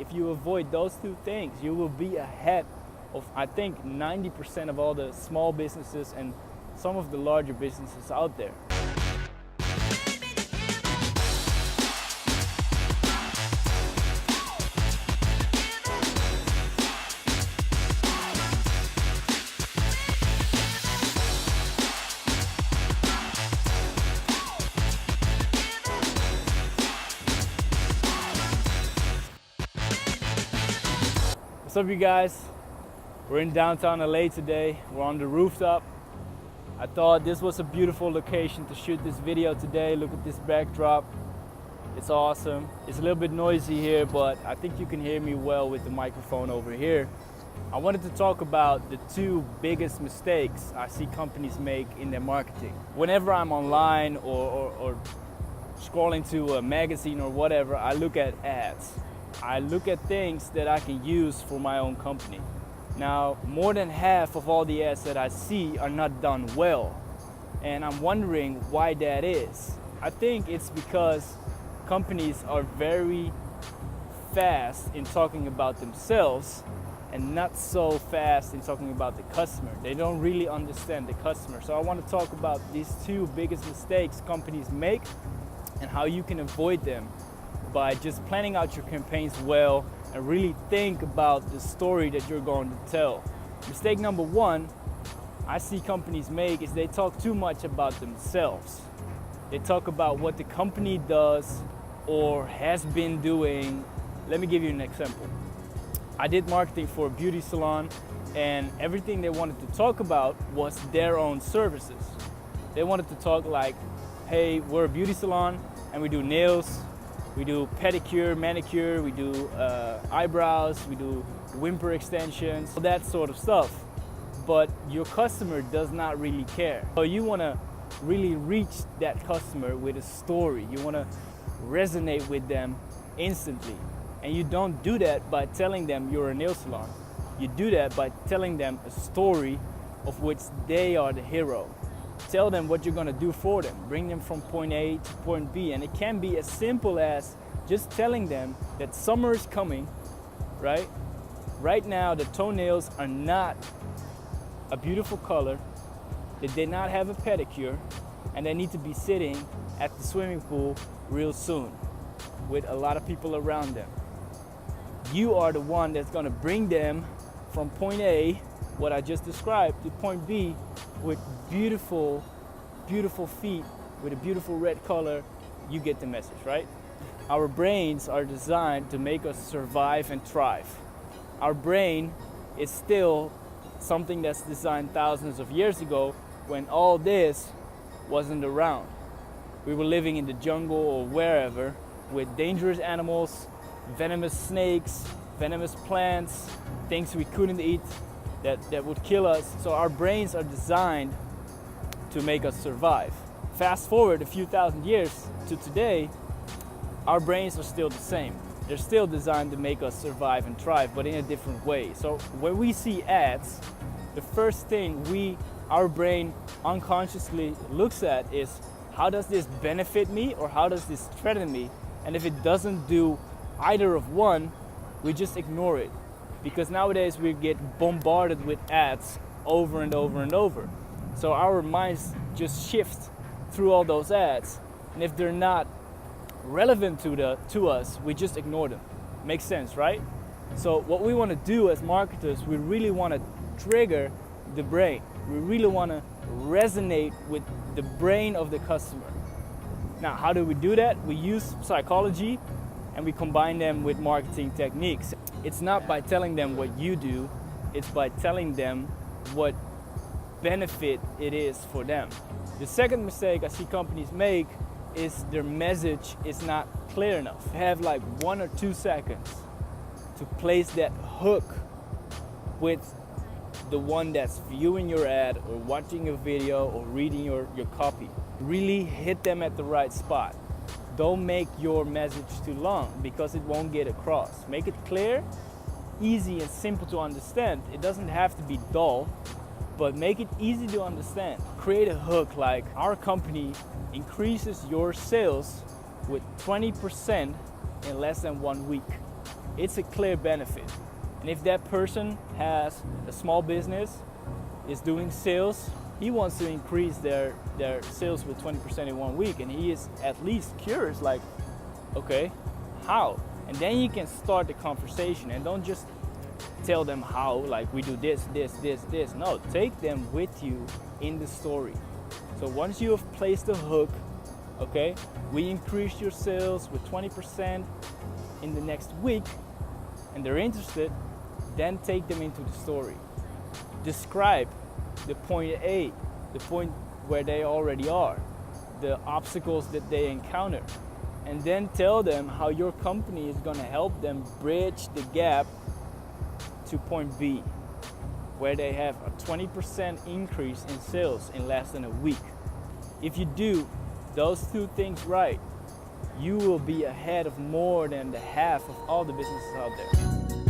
if you avoid those two things, you will be ahead of, I think, 90% of all the small businesses and some of the larger businesses out there. What's up, you guys? We're in downtown LA today. We're on the rooftop. I thought this was a beautiful location to shoot this video today. Look at this backdrop. It's awesome. It's a little bit noisy here, but I think you can hear me well with the microphone over here. I wanted to talk about the two biggest mistakes I see companies make in their marketing. Whenever I'm online or scrolling to a magazine or whatever, I look at ads. I look at things that I can use for my own company. Now, more than half of all the ads that I see are not done well. And I'm wondering why that is. I think it's because companies are very fast in talking about themselves and not so fast in talking about the customer. They don't really understand the customer. So I want to talk about these two biggest mistakes companies make and how you can avoid them by just planning out your campaigns well and really think about the story that you're going to tell. Mistake number one I see companies make is they talk too much about themselves. They talk about what the company does or has been doing. Let me give you an example. I did marketing for a beauty salon, and everything they wanted to talk about was their own services. They wanted to talk like, hey, we're a beauty salon and we do nails, we do pedicure, manicure, we do eyebrows, we do whimper extensions, that sort of stuff. But your customer does not really care. So you want to really reach that customer with a story. You want to resonate with them instantly. And you don't do that by telling them you're a nail salon. You do that by telling them a story of which they are the hero. Tell them what you're going to do for them. Bring them from point A to point B. And it can be as simple as just telling them that summer is coming, right? Right now, the toenails are not a beautiful color. They did not have a pedicure. And they need to be sitting at the swimming pool real soon with a lot of people around them. You are the one that's going to bring them from point A, what I just described, to point B with beautiful, beautiful feet, with a beautiful red color. You get the message, right? Our brains are designed to make us survive and thrive. Our brain is still something that's designed thousands of years ago when all this wasn't around. We were living in the jungle or wherever with dangerous animals, venomous snakes, venomous plants, things we couldn't eat that would kill us. So our brains are designed to make us survive. Fast forward a few thousand years to today, our brains are still the same. They're still designed to make us survive and thrive, but in a different way. So when we see ads, the first thing our brain unconsciously looks at is, how does this benefit me or how does this threaten me? And if it doesn't do either of one, we just ignore it. Because nowadays we get bombarded with ads over and over and over. So our minds just shift through all those ads. And if they're not relevant to us, we just ignore them. Makes sense, right? So what we want to do as marketers, we really want to trigger the brain. We really want to resonate with the brain of the customer. Now, how do we do that? We use psychology and we combine them with marketing techniques. It's not by telling them what you do, it's by telling them what benefit it is for them. The second mistake I see companies make is their message is not clear enough. You have like 1 or 2 seconds to place that hook with the one that's viewing your ad or watching your video or reading your copy. Really hit them at the right spot. Don't make your message too long because it won't get across. Make it clear, easy and simple to understand. It doesn't have to be dull, but make it easy to understand. Create a hook like, our company increases your sales with 20% in less than 1 week. it's a clear benefit. And if that person has a small business, is doing sales, he wants to increase their sales with 20% in 1 week, and he is at least curious, like, okay, how? And then you can start the conversation, and don't just tell them how, like we do this. No, take them with you in the story. So once you have placed the hook, okay, we increased your sales with 20% in the next week, and they're interested, then take them into the story. Describe the point A, the point where they already are, the obstacles that they encounter, and then tell them how your company is going to help them bridge the gap to point B, where they have a 20% increase in sales in less than a week. If you do those two things right, you will be ahead of more than the half of all the businesses out there.